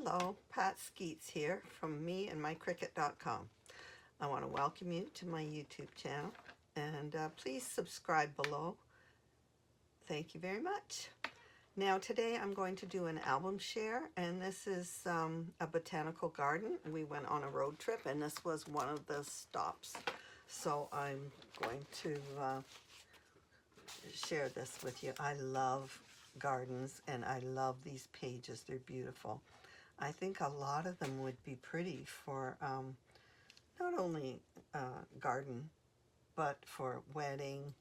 Hello, Pat Skeets here from me and my Cricut.com. I want to welcome you to my YouTube channel and please subscribe below. Thank you very much. Now today I'm going to do an album share, and this is a botanical garden. We went on a road trip and this was one of the stops. So I'm going to share this with you. I love gardens and I love these pages. They're beautiful. I think a lot of them would be pretty for not only garden, but for wedding,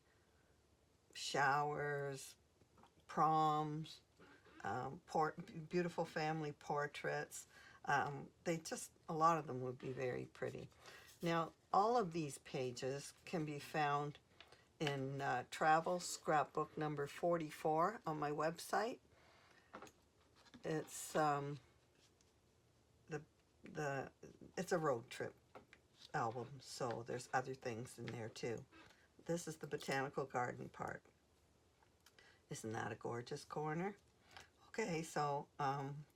showers, proms, beautiful family portraits. A lot of them would be very pretty. Now, all of these pages can be found in Travel Scrapbook number 44 on my website. It's it's a road trip album, so there's other things in there too. This is the botanical garden part. Isn't that a gorgeous corner? Okay, so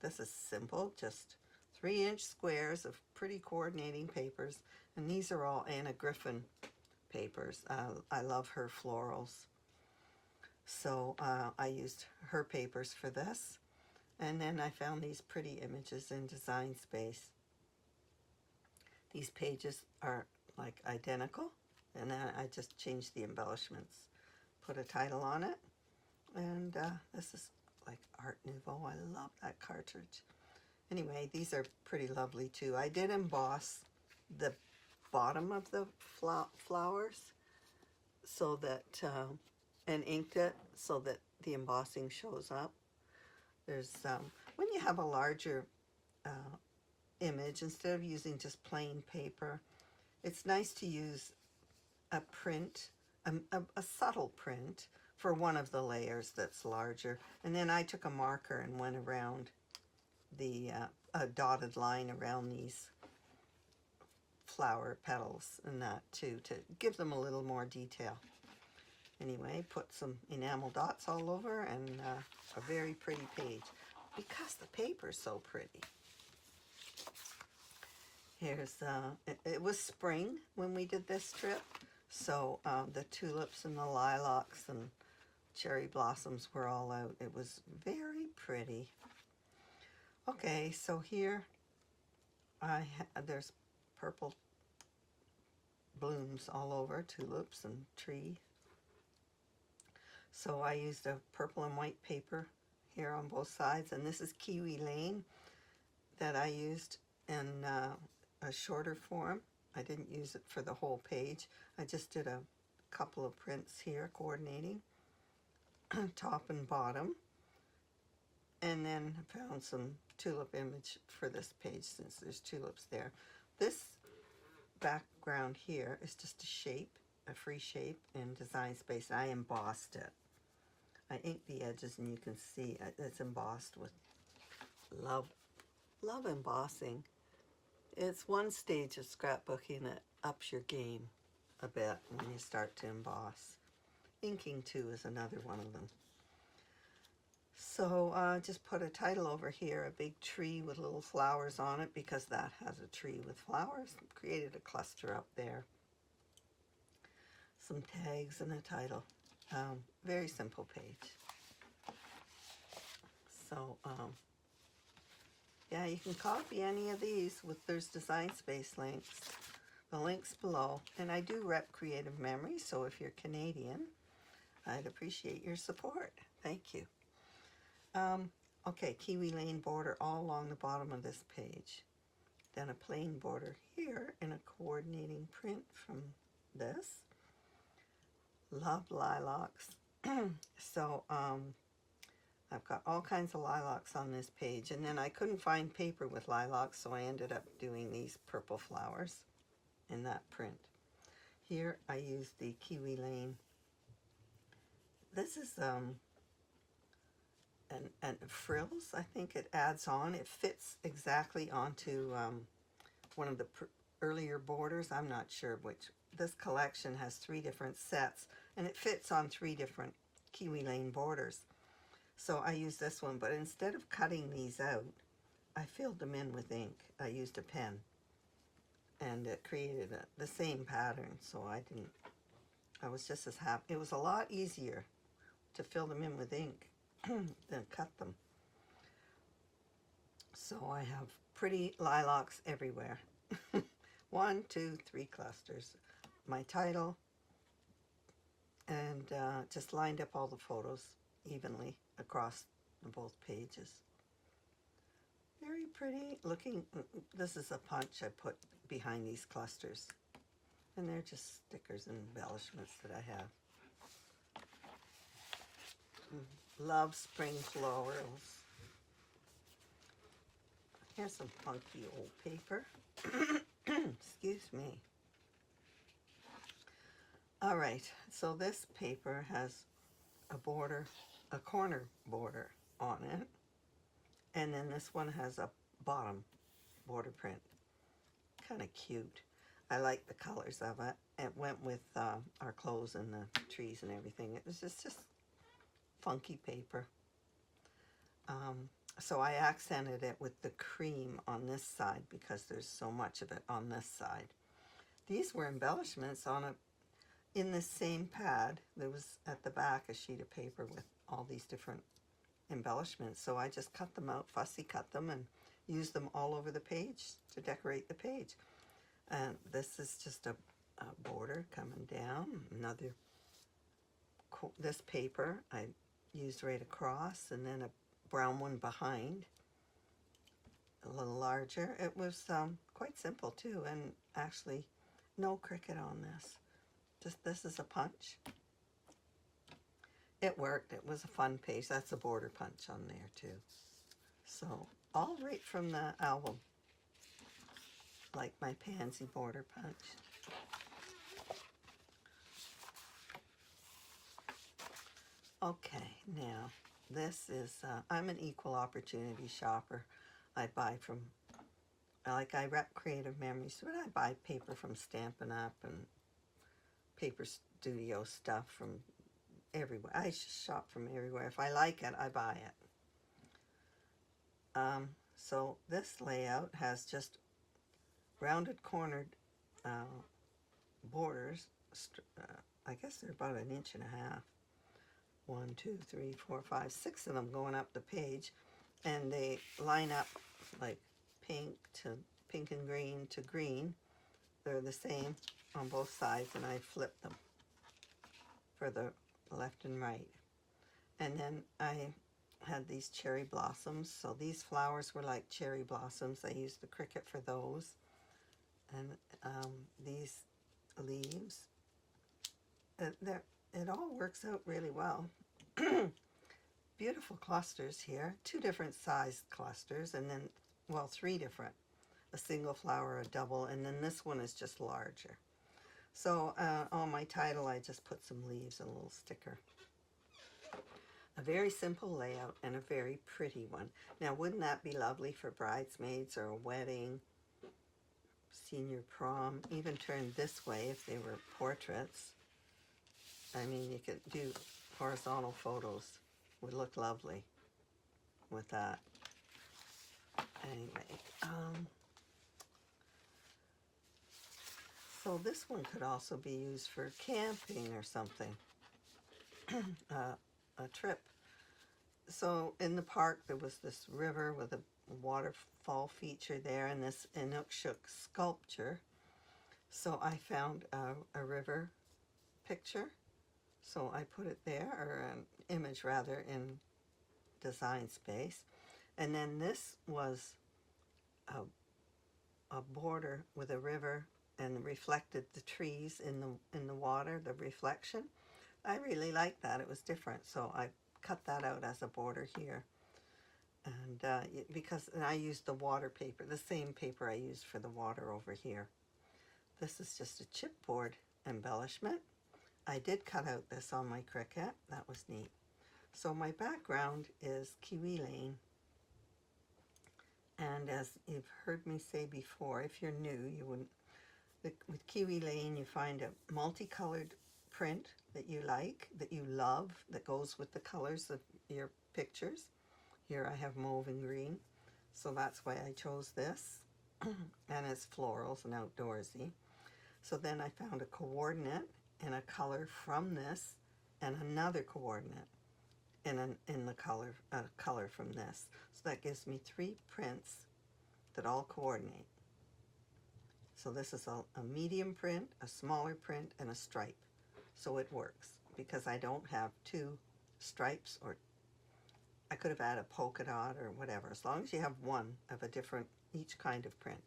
this is simple, just 3-inch squares of pretty coordinating papers, and these are all Anna Griffin papers. I love her florals, so I used her papers for this. And then I found these pretty images in Design Space. These pages are like identical, and then I just changed the embellishments, put a title on it, and this is like Art Nouveau. I love that cartridge. Anyway, these are pretty lovely too. I did emboss the bottom of the flowers so that, and inked it so that the embossing shows up. There's, when you have a larger image, instead of using just plain paper, it's nice to use a print, a subtle print for one of the layers that's larger. And then I took a marker and went around the a dotted line around these flower petals and that too, to give them a little more detail. Anyway, put some enamel dots all over, and a very pretty page because the paper's so pretty. Here's, it was spring when we did this trip, so the tulips and the lilacs and cherry blossoms were all out. It was very pretty. Okay, so here there's purple blooms all over, tulips and tree. So I used a purple and white paper here on both sides, and this is Kiwi Lane that I used in a shorter form. I didn't use it for the whole page. I just did a couple of prints here coordinating top and bottom, and then found some tulip image for this page since there's tulips there. This background here is just a shape, a free shape in Design Space. I embossed it. I inked the edges, and you can see it's embossed with love embossing. It's one stage of scrapbooking that ups your game a bit when you start to emboss. Inking too is another one of them. So just put a title over here, a big tree with little flowers on it, because that has a tree with flowers. Created a cluster up there. Some tags and a title. Very simple page. So yeah, you can copy any of these there's Design Space links. The links below. And I do rep Creative Memory, so if you're Canadian, I'd appreciate your support. Thank you. Okay, Kiwi Lane border all along the bottom of this page. Then a plain border here in a coordinating print from this. Love lilacs. So I've got all kinds of lilacs on this page, and then I couldn't find paper with lilacs, so I ended up doing these purple flowers in that print. Here I used the Kiwi Lane. This is and frills, I think it adds on. It fits exactly onto one of the earlier borders. I'm not sure which. This collection has 3 different sets, and it fits on 3 different Kiwi Lane borders. So I use this one, but instead of cutting these out, I filled them in with ink. I used a pen, and it created the same pattern, so I was just as happy. It was a lot easier to fill them in with ink than cut them. So I have pretty lilacs everywhere. 1, 2, 3 clusters. My title, and just lined up all the photos evenly across both pages. Very pretty looking. This is a punch I put behind these clusters, and they're just stickers and embellishments that I have. Love spring florals. Here's some funky old paper. Excuse me. All right, so this paper has a border, a corner border on it, and then this one has a bottom border print. Kind of cute. I like the colors of it. It went with our clothes and the trees and everything. It was just funky paper. So I accented it with the cream on this side because there's so much of it on this side. These were embellishments on in the same pad. There was at the back a sheet of paper with all these different embellishments. So I just cut them out, fussy cut them, and used them all over the page to decorate the page. And this is just a border coming down. This paper I used right across, and then a brown one behind, a little larger. It was quite simple too, and actually no Cricut on this. Just this is a punch. It worked. It was a fun page. That's a border punch on there too. So all right from the album, like my pansy border punch. Okay, now this is, I'm an equal opportunity shopper. I buy from, like I rep Creative Memories, but I buy paper from Stampin' Up! And Paper Studio stuff from everywhere. I shop from everywhere. If I like it, I buy it. So this layout has just rounded cornered borders. I guess they're about 1.5 inches. 1, 2, 3, 4, 5, 6 of them going up the page, and they line up like pink and green to green. They're the same on both sides, and I flip them for the left and right. And then I had these cherry blossoms, so these flowers were like cherry blossoms. I used the Cricut for those. And these leaves, it all works out really well. Beautiful clusters here, 2 different sized clusters, and then, well, 3 different. A single flower, a double, and then this one is just larger. So on my title, I just put some leaves and a little sticker. A very simple layout and a very pretty one. Now, wouldn't that be lovely for bridesmaids or a wedding, senior prom, even turned this way if they were portraits? I mean, you could do horizontal photos. Would look lovely with that. Anyway, so this one could also be used for camping or something. A trip. So in the park there was this river with a waterfall feature there, and this Inukshuk sculpture. So I found a river picture. So I put it there, or an image rather, in Design Space. And then this was a border with a river, and reflected the trees in the water, the reflection. I really liked that. It was different, so I cut that out as a border here. And because I used the water paper, the same paper I used for the water over here. This is just a chipboard embellishment. I did cut out this on my Cricut. That was neat. So my background is Kiwi Lane. And as you've heard me say before, if you're new, you wouldn't. With Kiwi Lane, you find a multicolored print that you like, that you love, that goes with the colors of your pictures. Here I have mauve and green. So that's why I chose this. And it's florals and outdoorsy. So then I found a coordinate and a color from this and another coordinate in the color from this. So that gives me 3 prints that all coordinate. So this is a medium print, a smaller print, and a stripe. So it works because I don't have 2 stripes, or I could have added a polka dot or whatever, as long as you have one of a different, each kind of print.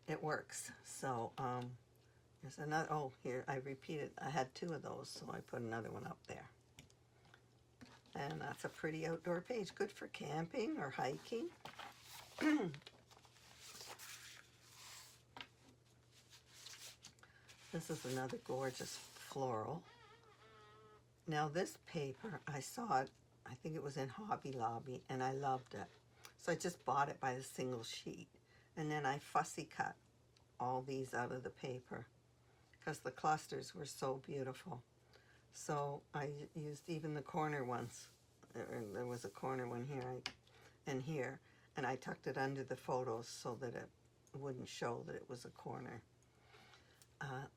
It works. So there's another, oh, here I repeated, I had 2 of those, so I put another one up there. And that's a pretty outdoor page, good for camping or hiking. This is another gorgeous floral. Now this paper, I saw it, I think it was in Hobby Lobby, and I loved it. So I just bought it by the single sheet. And then I fussy cut all these out of the paper because the clusters were so beautiful. So I used even the corner ones. There was a corner one here and here, and I tucked it under the photos so that it wouldn't show that it was a corner.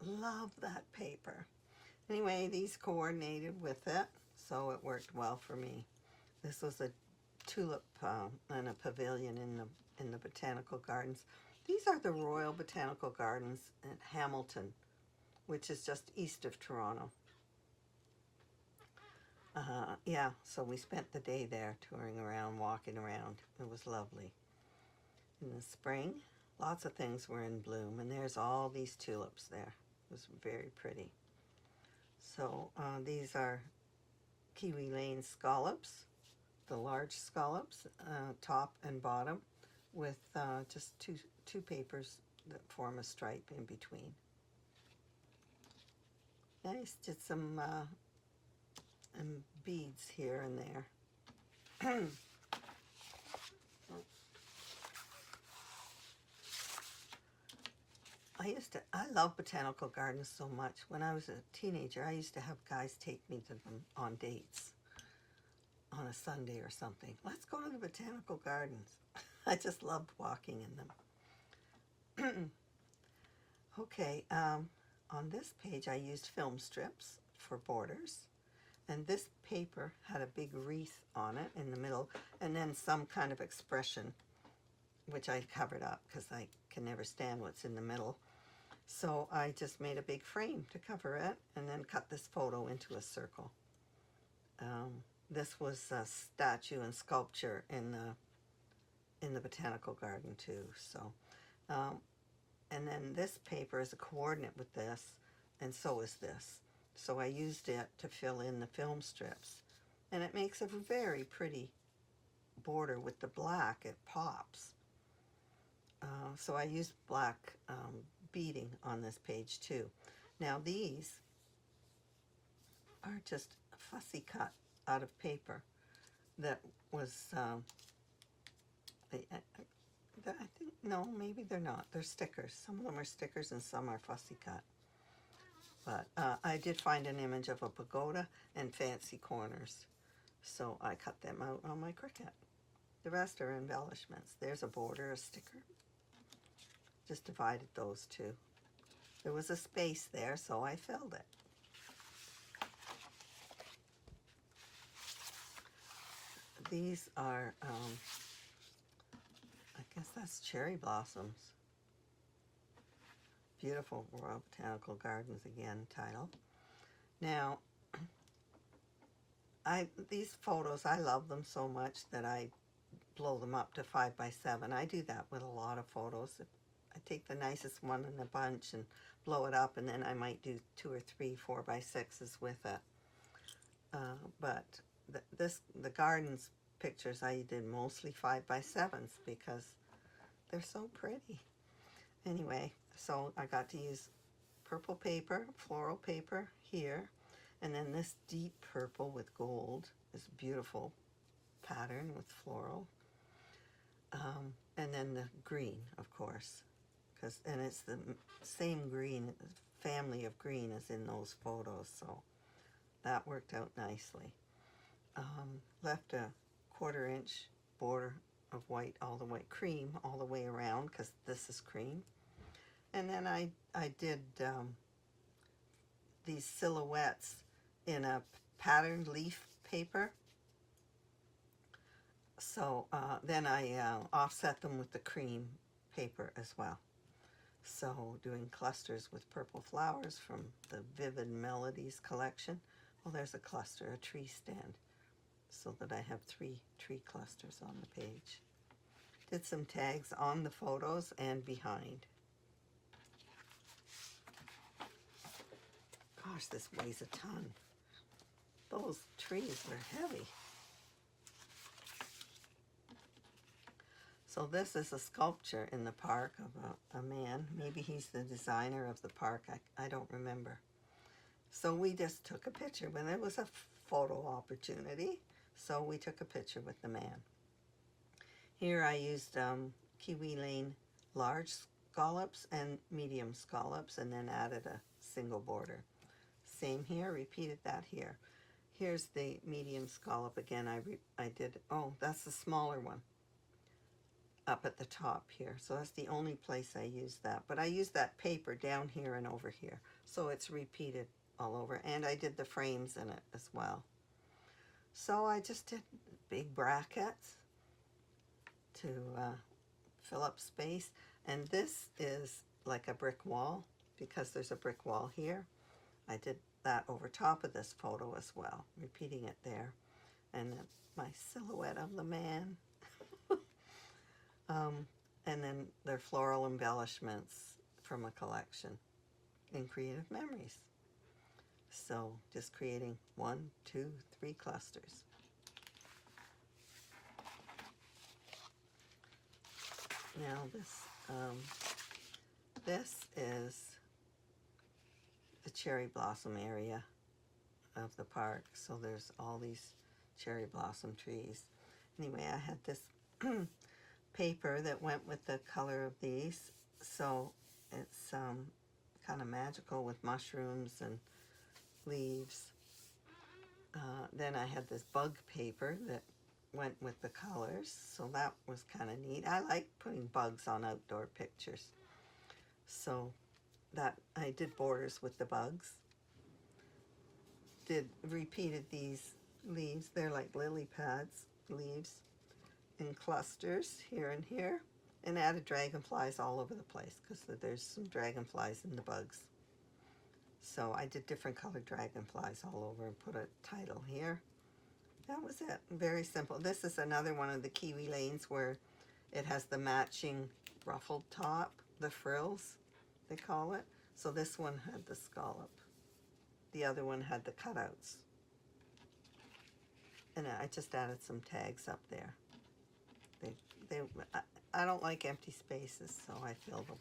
Love that paper. Anyway, these coordinated with it, so it worked well for me. This was a tulip and a pavilion in the Botanical Gardens. These are the Royal Botanical Gardens at Hamilton, which is just east of Toronto. Yeah, so we spent the day there touring around, walking around. It was lovely. In the spring, lots of things were in bloom, and there's all these tulips there. It was very pretty. So these are Kiwi Lane scallops, the large scallops, top and bottom, with just two papers that form a stripe in between. Nice, did some beads here and there. I love botanical gardens so much. When I was a teenager, I used to have guys take me to them on dates on a Sunday or something. Let's go to the botanical gardens. I just loved walking in them. Okay, on this page I used film strips for borders. And this paper had a big wreath on it in the middle, and then some kind of expression, which I covered up because I can never stand what's in the middle. So I just made a big frame to cover it, and then cut this photo into a circle. This was a statue and sculpture in the Botanical Garden too. So, and then this paper is a coordinate with this, and so is this. So I used it to fill in the film strips, and it makes a very pretty border with the black. It pops. So I used black beading on this page too. Now these are just fussy cut out of paper that was, I think, no, maybe they're not. They're stickers. Some of them are stickers and some are fussy cut. But I did find an image of a pagoda and fancy corners, so I cut them out on my Cricut. The rest are embellishments. There's a border, a sticker. Just divided those two. There was a space there, so I filled it. These are, I guess that's cherry blossoms. Beautiful Royal Botanical Gardens again title. Now, these photos, I love them so much that I blow them up to 5 by 7. I do that with a lot of photos. I take the nicest one in a bunch and blow it up, and then I might do 2 or 3 4 by 6s with it. But the gardens pictures I did mostly 5 by 7s because they're so pretty. Anyway, so I got to use purple paper, floral paper here, and then this deep purple with gold, this beautiful pattern with floral, and then the green, of course, and it's the same green, family of green as in those photos, so that worked out nicely. Left a 1/4 inch border of white all the way, cream all the way around, because this is cream. And then I did these silhouettes in a patterned leaf paper. So then I offset them with the cream paper as well. So doing clusters with purple flowers from the Vivid Melodies collection. Well, there's a cluster, a tree stand, so that I have 3 tree clusters on the page. Did some tags on the photos and behind. Gosh, this weighs a ton. Those trees were heavy. So this is a sculpture in the park of a man. Maybe he's the designer of the park. I don't remember. So we just took a picture when it was a photo opportunity. So we took a picture with the man. Here I used Kiwi Lane large scallops and medium scallops, and then added a single border. Same here, repeated that here. Here's the medium scallop again. I did, oh, that's the smaller one up at the top here. So that's the only place I used that. But I used that paper down here and over here. So it's repeated all over. And I did the frames in it as well. So I just did big brackets to fill up space. And this is like a brick wall, because there's a brick wall here. I did that over top of this photo as well, repeating it there. And then my silhouette of the man. And then they're floral embellishments from a collection in Creative Memories. So just creating 1, 2, 3 clusters. Now this is the cherry blossom area of the park. So there's all these cherry blossom trees. Anyway, I had this paper that went with the color of these, so it's kind of magical with mushrooms and leaves. Then I had this bug paper that went with the colors, so that was kind of neat. I like putting bugs on outdoor pictures, so that I did borders with the bugs. Repeated these leaves. They're like lily pads leaves in clusters here and here, and added dragonflies all over the place, because there's some dragonflies in the bugs. So I did different colored dragonflies all over and put a title here. That was it. Very simple. This is another one of the Kiwi Lanes where it has the matching ruffled top, the frills, they call it. So this one had the scallop. The other one had the cutouts. And I just added some tags up there. I don't like empty spaces, so I fill them.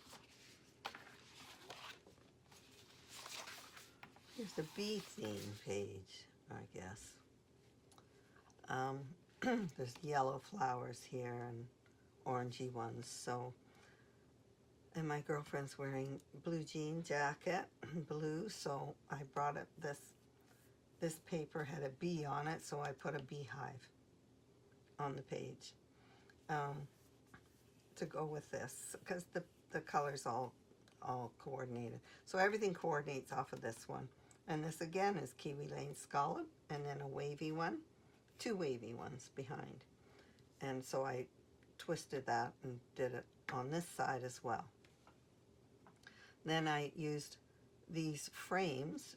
Here's the bee theme page, I guess. There's yellow flowers here and orangey ones. So, and my girlfriend's wearing blue jean jacket, blue. So I brought it. This paper had a bee on it, so I put a beehive on the page to go with this, because the colors all coordinated. So everything coordinates off of this one. And this again is Kiwi Lane scallop, and then a wavy one, 2 wavy ones behind. And so I twisted that and did it on this side as well. Then I used these frames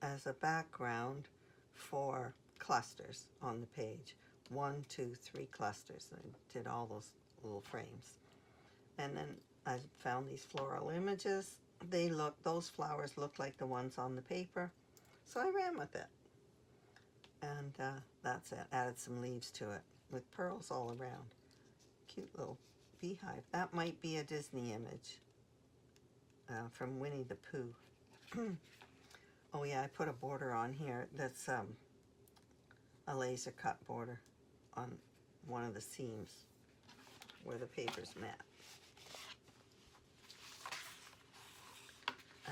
as a background for clusters on the page. 1, 2, 3 clusters. I did all those little frames. And then I found these floral images. Those flowers look like the ones on the paper. So I ran with it. And that's it. Added some leaves to it with pearls all around. Cute little beehive. That might be a Disney image from Winnie the Pooh. Oh yeah, I put a border on here that's a laser cut border on one of the seams where the papers met.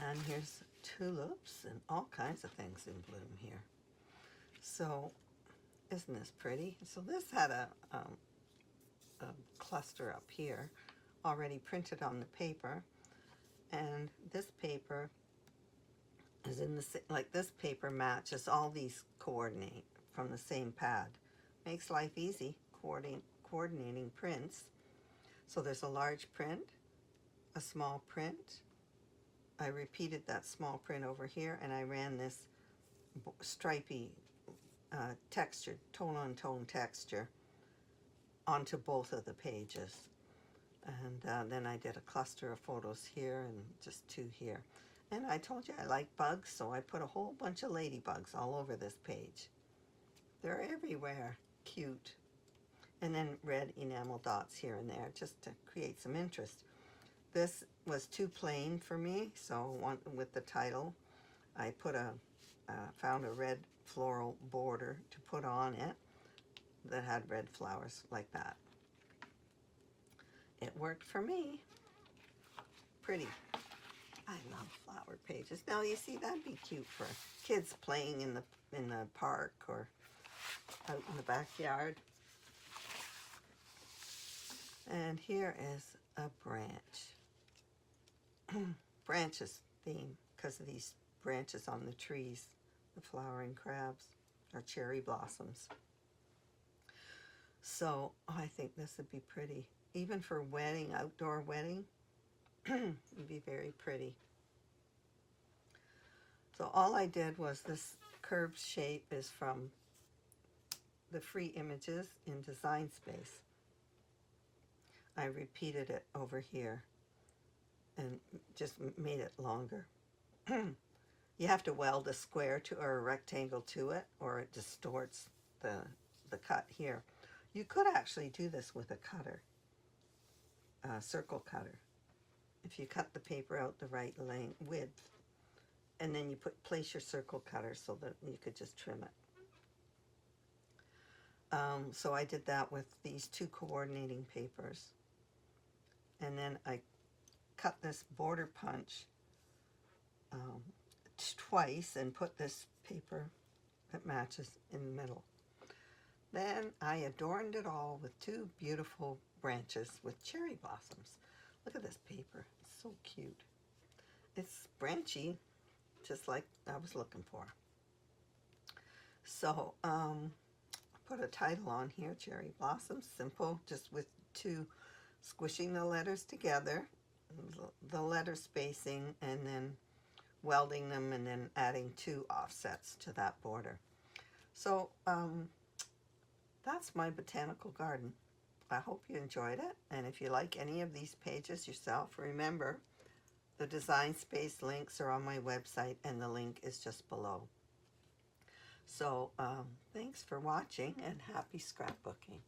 And here's tulips and all kinds of things in bloom here. So, isn't this pretty? So this had a cluster up here already printed on the paper, and this paper is in the like this paper matches all these coordinate from the same pad. Makes life easy coordinating prints. So there's a large print, a small print. I repeated that small print over here, and I ran this stripy textured tone-on-tone texture onto both of the pages. And then I did a cluster of photos here and just two here. And I told you I like bugs, so I put a whole bunch of ladybugs all over this page. They're everywhere. Cute. And then red enamel dots here and there just to create some interest. This was too plain for me, so with the title, I put found a red floral border to put on it that had red flowers like that. It worked for me. Pretty. I love flower pages. Now you see, that'd be cute for kids playing in the park or out in the backyard. And here is a branch. Branches theme because of these branches on the trees, the flowering crabs or cherry blossoms. So I think this would be pretty. Even for wedding, outdoor wedding, it'd be very pretty. So all I did was this curved shape is from the free images in Design Space. I repeated it over here and just made it longer. You have to weld a square to or a rectangle to it, or it distorts the cut here. You could actually do this with a cutter, a circle cutter. If you cut the paper out the right width, and then you place your circle cutter so that you could just trim it. So I did that with these two coordinating papers. And then I cut this border punch twice and put this paper that matches in the middle. Then I adorned it all with two beautiful branches with cherry blossoms. Look at this paper. It's so cute. It's branchy, just like I was looking for. So put a title on here, Cherry Blossoms, simple, just with two, squishing the letters together, the letter spacing, and then welding them, and then adding two offsets to that border. So that's my botanical garden. I hope you enjoyed it, and if you like any of these pages yourself, remember the Design Space links are on my website, and the link is just below. So thanks for watching, and happy scrapbooking.